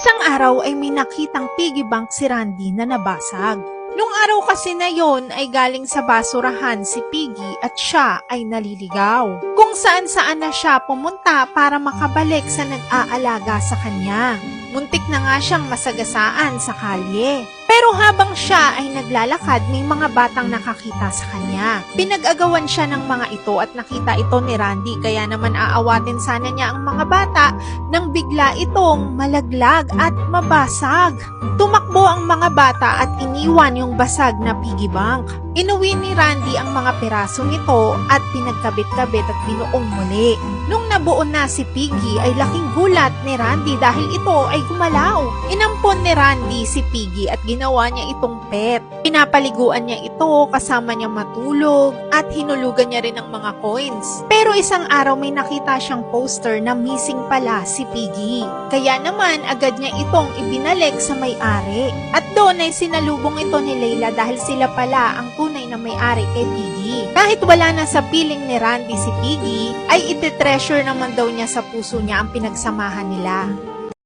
Isang araw ay may nakitang piggy bank si Randy na nabasag. Nung araw kasi na yon ay galing sa basurahan si Piggy at siya ay naliligaw. Kung saan-saan na siya pumunta para makabalik sa nag-aalaga sa kanya. Muntik na nga siyang masagasaan sa kalye. Pero habang siya ay naglalakad, may mga batang nakakita sa kanya. Pinag-agawan siya ng mga ito at nakita ito ni Randy, kaya naman aawatin sana niya ang mga bata nang bigla itong malaglag at mabasag. Tumakbo ang mga bata at iniwan yung basag na piggy bank. Inuwi ni Randy ang mga piraso nito at pinagkabit-kabit at binuong muli. Nung nabuo na si Piggy ay laking gulat ni Randy dahil ito ay gumalaw. Inampon ni Randy si Piggy at ginawa niya itong pet. Pinapaliguan niya ito kasama niya matulog at hinulugan niya rin ng mga coins. Pero isang araw may nakita siyang poster na missing pala si Piggy. Kaya naman agad niya itong ibinalik sa may-ari. At doon ay sinalubong ito ni Layla dahil sila pala ang tunay na may-ari kay Piggy. Kahit wala na sa piling ni Randy si Piggy, ay ite-treasure naman daw niya sa puso niya ang pinagsamahan nila.